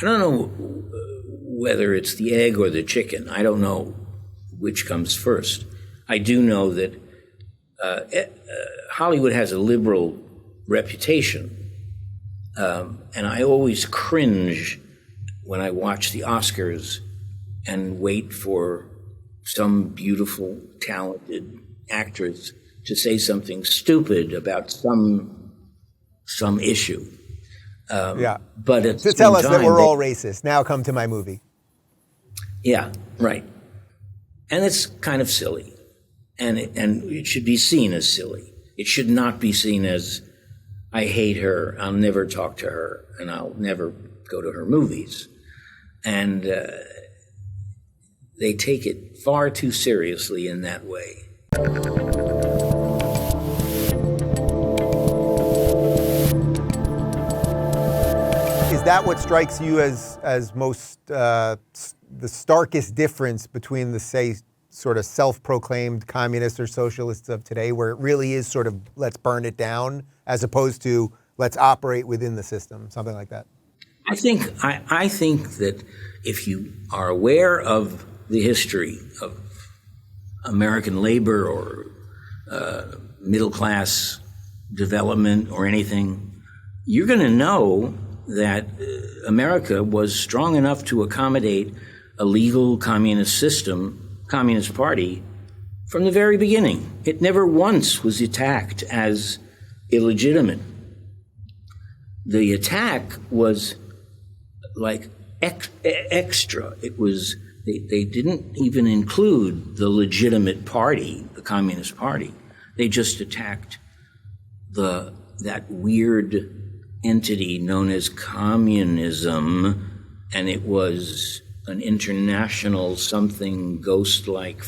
don't know whether it's the egg or the chicken. I don't know which comes first. I do know that Hollywood has a liberal reputation, and I always cringe when I watch the Oscars and wait for some beautiful, talented actress to say something stupid about some issue. But to tell us that we're all racist. Now come to my movie. Yeah, right. And it's kind of silly. And it should be seen as silly. It should not be seen as, I hate her, I'll never talk to her, and I'll never go to her movies. And they take it far too seriously in that way. Is that what strikes you as most the starkest difference between the, say, sort of self-proclaimed communists or socialists of today, where it really is sort of let's burn it down, as opposed to let's operate within the system, something like that? I think that if you are aware of the history of American labor or middle-class development or anything, you're going to know that America was strong enough to accommodate a legal communist system, Communist Party, from the very beginning. It never once was attacked as illegitimate. The attack was like extra. It was, they didn't even include the legitimate party, the Communist Party. They just attacked that weird entity known as communism, and it was an international something ghost-like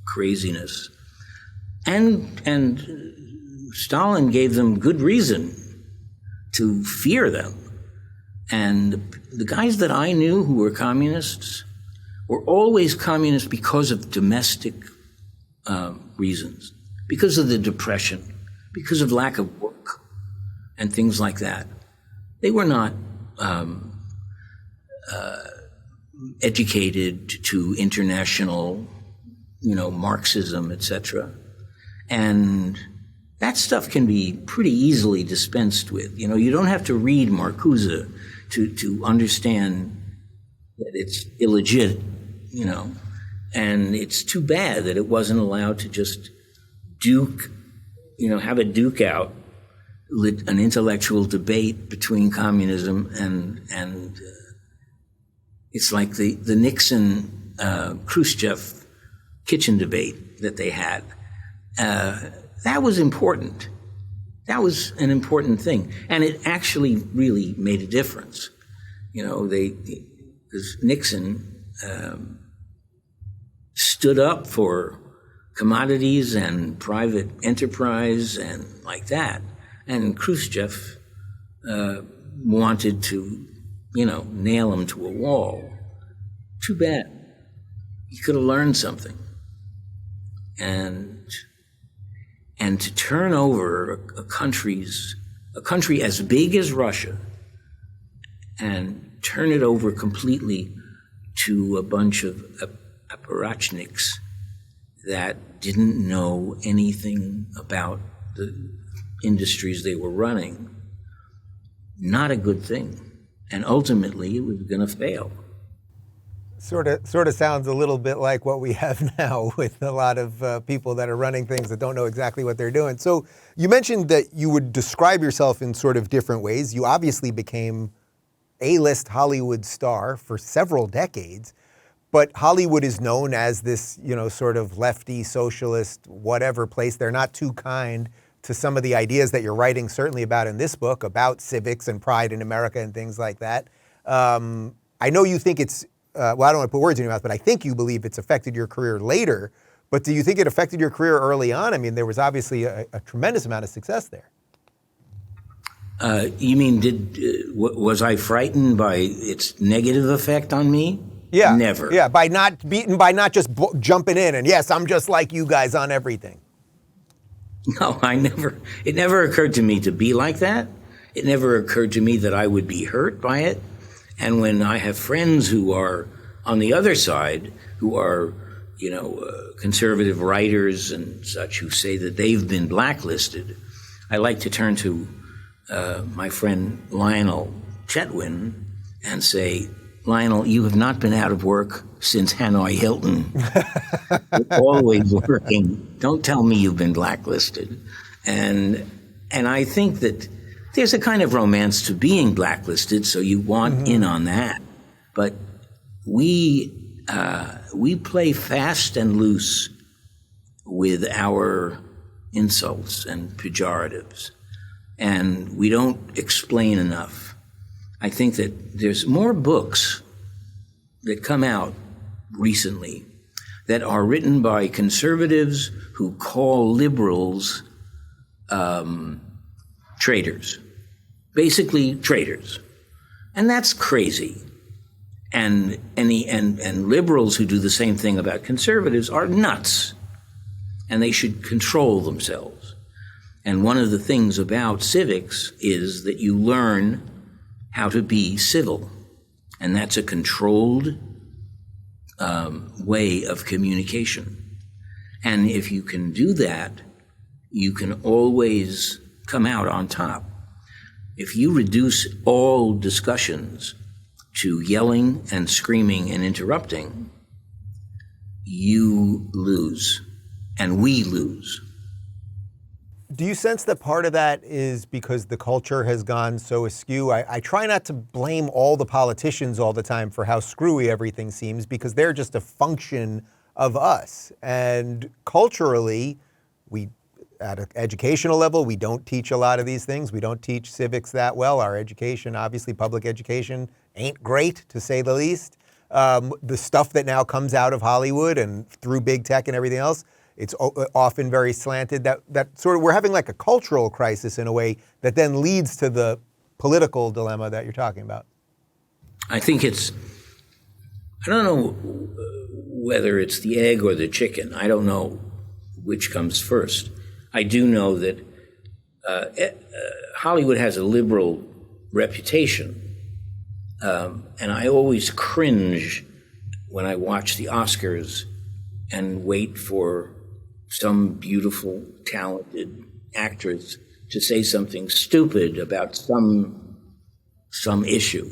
craziness. And Stalin gave them good reason to fear them. And the guys that I knew who were communists were always communists because of domestic reasons, because of the Depression, because of lack of work, and things like that. They were not educated to international, Marxism, etc. And that stuff can be pretty easily dispensed with. You don't have to read Marcuse to understand that it's illegit, and it's too bad that it wasn't allowed to just have a duke out, an intellectual debate between communism and it's like the Nixon Khrushchev kitchen debate that they had. That was important. That was an important thing, and it actually really made a difference. Because Nixon stood up for commodities and private enterprise and like that. And Khrushchev wanted to, nail him to a wall. Too bad. He could have learned something. And to turn over a country as big as Russia and turn it over completely to a bunch of apparatchiks that didn't know anything about the industries they were running, not a good thing. And ultimately, it was going to fail. Sort of sounds a little bit like what we have now with a lot of people that are running things that don't know exactly what they're doing. So you mentioned that you would describe yourself in sort of different ways. You obviously became A-list Hollywood star for several decades, but Hollywood is known as this, sort of lefty, socialist, whatever place. They're not too kind to some of the ideas that you're writing, certainly about in this book, about civics and pride in America and things like that. I know you think it's, I don't want to put words in your mouth, but I think you believe it's affected your career later. But do you think it affected your career early on? I mean, there was obviously a tremendous amount of success there. You mean, was I frightened by its negative effect on me? Yeah. Never. Yeah, by not just jumping in and, yes, I'm just like you guys on everything. No, it never occurred to me to be like that. It never occurred to me that I would be hurt by it. And when I have friends who are on the other side, who are, conservative writers and such, who say that they've been blacklisted, I like to turn to my friend Lionel Chetwin and say, Lionel, you have not been out of work since Hanoi Hilton. You're always working. Don't tell me you've been blacklisted. And I think that there's a kind of romance to being blacklisted, so you want in on that. But we play fast and loose with our insults and pejoratives, and we don't explain enough. I think that there's more books that come out recently that are written by conservatives who call liberals traitors, basically traitors, and that's crazy. And liberals who do the same thing about conservatives are nuts, and they should control themselves. And one of the things about civics is that you learn how to be civil, and that's a controlled way of communication. And if you can do that, you can always come out on top. If you reduce all discussions to yelling and screaming and interrupting, you lose, and we lose. Do you sense that part of that is because the culture has gone so askew? I try not to blame all the politicians all the time for how screwy everything seems, because they're just a function of us. And culturally, at an educational level, we don't teach a lot of these things. We don't teach civics that well. Our education, obviously public education, ain't great, to say the least. The stuff that now comes out of Hollywood and through big tech and everything else, it's often very slanted. That sort of, we're having like a cultural crisis in a way that then leads to the political dilemma that you're talking about. I think I don't know whether it's the egg or the chicken. I don't know which comes first. I do know that Hollywood has a liberal reputation, and I always cringe when I watch the Oscars and wait for some beautiful, talented actress to say something stupid about some issue.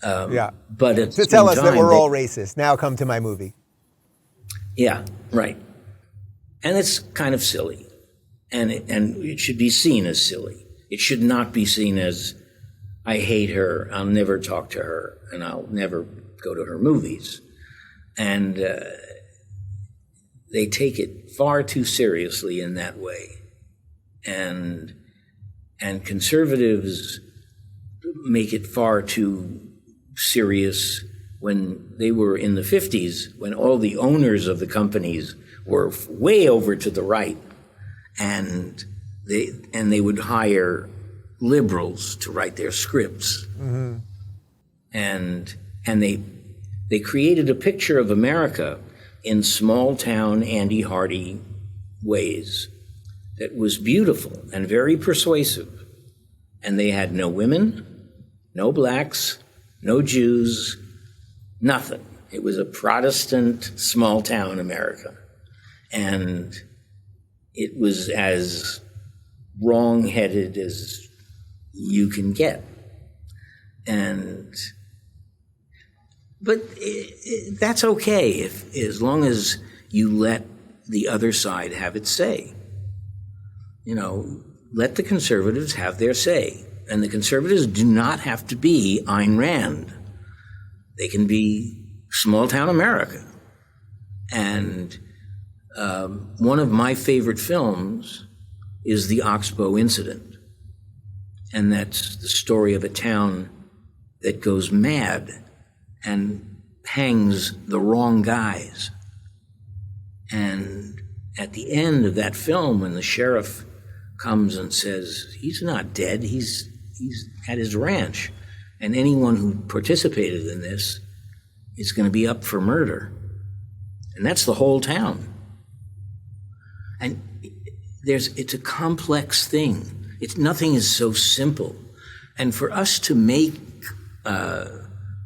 But at to tell us that we're all racist. Now come to my movie. Yeah, right. And it's kind of silly. And it should be seen as silly. It should not be seen as, I hate her, I'll never talk to her, and I'll never go to her movies. And they take it far too seriously in that way. And conservatives make it far too serious. When they were in the 50s, when all the owners of the companies were way over to the right, and they would hire liberals to write their scripts. Mm-hmm. And they created a picture of America in small town Andy Hardy ways that was beautiful and very persuasive. And they had no women, no blacks, no Jews, nothing. It was a Protestant small town America. And it was as wrong-headed as you can get. But that's okay as long as you let the other side have its say. Let the conservatives have their say. And the conservatives do not have to be Ayn Rand. They can be small-town America. And one of my favorite films is the Oxbow Incident. And that's the story of a town that goes mad and hangs the wrong guys. And at the end of that film, when the sheriff comes and says, he's not dead, he's at his ranch, and anyone who participated in this is going to be up for murder. And that's the whole town. And it's a complex thing. Nothing is so simple. And for us to make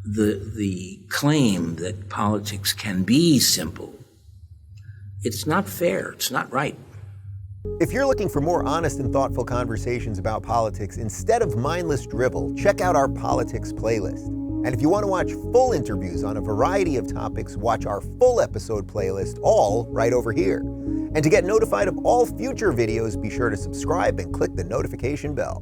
the claim that politics can be simple. It's not fair. It's not right. If you're looking for more honest and thoughtful conversations about politics instead of mindless drivel, check out our politics playlist. And if you want to watch full interviews on a variety of topics, watch our full episode playlist, all right over here. And to get notified of all future videos, be sure to subscribe and click the notification bell.